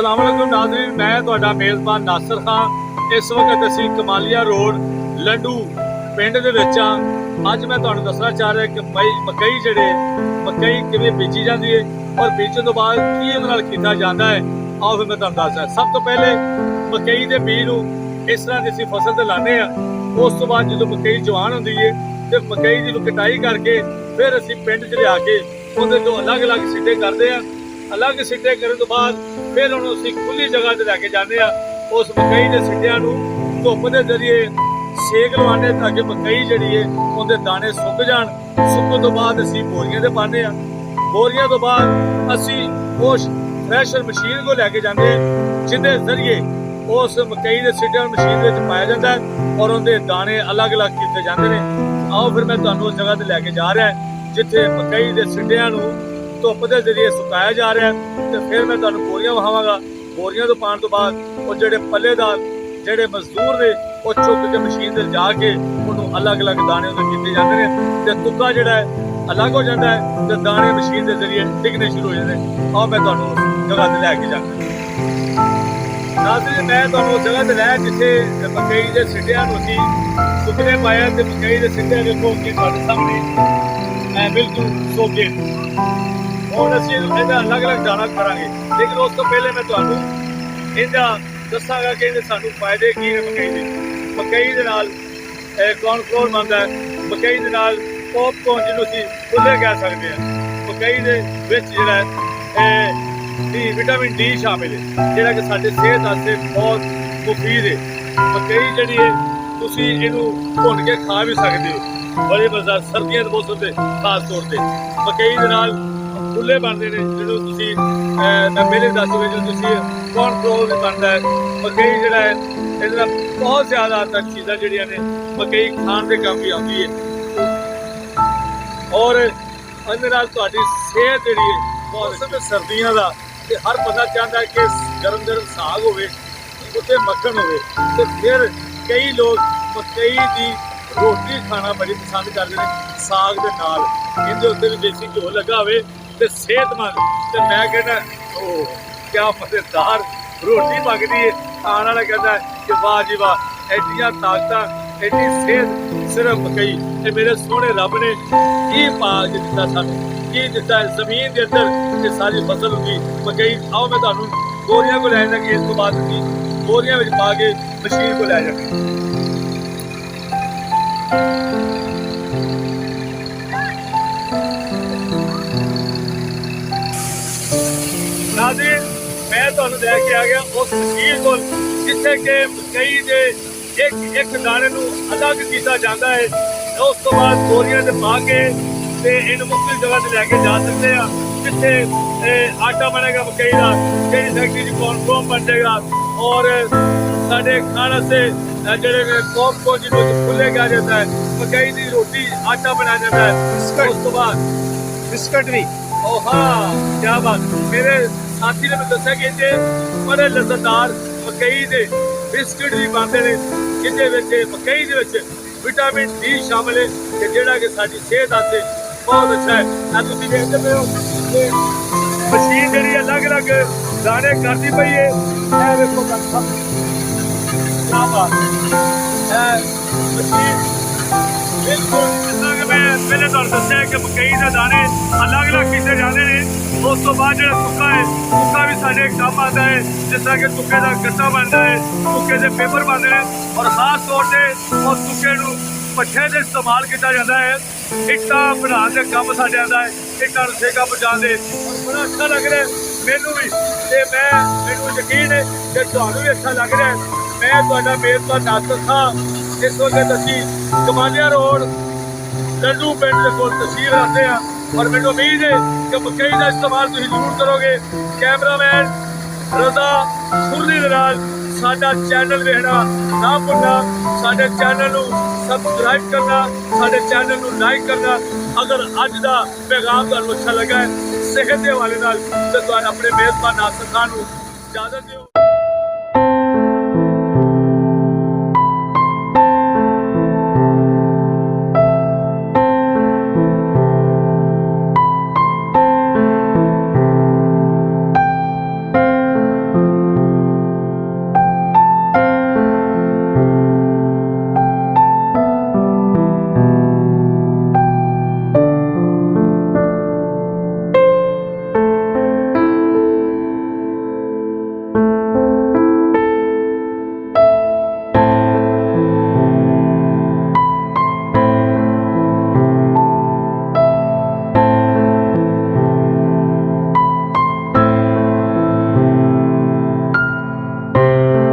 अस्सलाम वालेकुम नाज़रीन, मैं तुहाडा मेज़बान नासिर खान। इस वक्त असीं कमालिया रोड लंडू पिंड दे विच हां। अज मैं तुहानूं दसना चाह रहा कि मकई जिहड़े मकई किवें बीजी जाती है और बीजण तो बाद की उहदे नाल कीता जांदा है। आओ फिर मैं तुहानूं दसदा। सब तो पहले मकई के बीज नूं इस तरह की असीं फसल ते लाने आ। उस तो बाद जो मकई जवान होंदी है तो मकई की कटाई करके फिर असीं पिंड च लिया के उहदे चों अलग अलग सिੱਟੇ करते हैं। अलग सिੱਟੇ करने तो बाद फिर उन्होंने असीं खुली जगह ते लैके जाने उस मकई के सिੱਟਿਆਂ नूं धुप के जरिए सेक लवाने ताकि मकई जिहड़ी है उहदे दाने सुक जाण। सुकण तो बाद असीं बोरियां ते पाने बोरियां तो बाद असीं उस थ्रैशर मशीन को लैके जाते हैं जिहदे जरिए उस मकई के सिੱਟਿਆਂ मशीन में पाया जाता है और उहदे दाने अलग अलग किए जाते हैं। आओ फिर मैं तुहानूं उस जगह ते लैके जा रहा है जिथे मकई के सिੱਟਿਆਂ नूं धुप के जरिए सुकाया जा रहा है। तो फिर मैं तुहानूं बोरियां विखावांगा। बोरियां तो पाने तो बाद वो जिहड़े पल्लेदार जिहड़े मजदूर ने वो चुक के मशीन ते जाके उन्होंने अलग अलग दाने किए जाते हैं तो तुक्का जिहड़ा है अलग हो जाता है तो दाने मशीन के जरिए डिगने शुरू हो जाते हैं। आओ मैं तुहानूं उस जगह ते लैके जांदा। नाज़रीन, मैं तुहानूं उस जगह ते लै जिथे मकई के सिੱਟਿਆਂ नूं असीं सुकने पाया तो मकई के सिੱਟੇ देखो कि तुहाडे सामने बिल्कुल सोके और असीं इहदा अलग अलग दाना करांगे। लेकिन उस तो पहले मैं तुहानूं इहदा दसांगा कि इहदे सानूं फायदे की ने मकई दे। मकई दे नाल कॉर्नफ्लोर बनदा है। मकई दे नाल पॉपकॉर्न जिहनूं असीं फुल्ले कह सकदे हां। मकई दे विच जिहड़ा है विटामिन डी शामिल है जिहड़ा कि साडे सेहत वास्ते बहुत मुफीद है। मकई जिहड़ी है तुसीं इहनूं भुन के खा भी सकदे हो बड़े मज़ेदार सर्दियों के मौसम से खास तौर पर। मकई दे नाल फुल्ले बनते हैं जो मैं पहले दस चुके जो कॉर्नफ्लोर भी बनता है। मकई जोड़ा है इसका बहुत ज़्यादा तक चीज़ा जड़िया ने मकई खाने के काम भी आती है और थोड़ी सेहत जी है मौसम सर्दियों का हर बंदा चाहता है कि गर्म गर्म साग हो उत्ते मक्खन हो। तो फिर कई लोग मकई की रोटी खाना बड़ी पसंद करते हैं साग के नाल। इनके उत्ते भी देसी घ्यो लगा हो तो सेहतमंद। तो मैं कहना क्या मजेदार रोटी पकती है। खाने वाला कहता है कि वाह जी वाह एडियां ताकत एडी सेहत सिर्फ मकई। ये मेरे सोहने रब ने की पा के दिता सानूं की दिता है जमीन के अंदर ये सारी फसल होगी मकई। आओ मैं तुहानूं बोरियां को लै जांगे। इस तो बाद असीं बोरियां विच पा के मशीन को लै जांगे। नाज़रीन, मैं तुहानूं लैके आ गया उस मशीन को जिथे कि मकई के एक एक दाने नूं अलग किया जाता है। उस तो बाद बोरियां ते पा के इन मुख्तलिफ जगह ते लैके जा सकते हैं जिथे आटा बनेगा मकई का जिहड़ी फैक्ट्री च कॉर्नफ्लोर बन जाएगा और साडे खाने से जिहड़े पॉपकॉर्न जिन्हों फुल्ले कहा जाता है मकई की रोटी आटा बनाया जाता है। उस तो बाद बिस्कट भी हाँ क्या बात। मेरे साथी ने मैं दसा कि इतने बड़े लज्जतदार मकई के बिस्किट भी बनते हैं जिहदे मकई के विटामिन डी शामिल है कि जिहड़ा कि साडी सेहत वास्ते बहुत अच्छा है। तुसीं देखते पे हो मशीन जिहड़ी अलग अलग दाने करती पई है। देखो क्या बात है मशीन बिल्कुल जितना कि मैं पहले तुहानूं दस्सिया कि मकई के दाने अलग अलग किए जाते हैं। उस तो बाद जो तुक्का है तुक्का भी साढ़े काम आता है जिस तरह कि तुक्के का गट्टा बनता है तुक्के के पेपर बनते हैं और खास तौर पर उस तुक्के नूं भट्ठे से इस्तेमाल किया जाता है। इट्टां बनाने का काम साढ़े आता है इट्टां नूं सेका पहुँचाने और बड़ा अच्छा लग रहा है मैनू भी। मैनू यकीन है कि तुहानूं भी अच्छा लग रहा है। मैं तुहाडा मेज़बान नासिर खान। इस वक्त असीं कमालिया रोड लंडू पिंड के कोल तहसील रखते हैं और मैनू उम्मीद है कि मकई का इस्तेमाल तुसीं जरूर करोगे। कैमरामैन रजा सुरनी दे नाल साडा चैनल वेखना ना भुलना। साडे चैनल नूं सबसक्राइब करना साडे चैनल नूं लाइक करना। अगर अज दा पैगाम तुहानूं अच्छा लगा है सेहत के हवाले नाल तो तुहानूं अपने मेज़बान नासिर खान नूं इजाजत दिओ।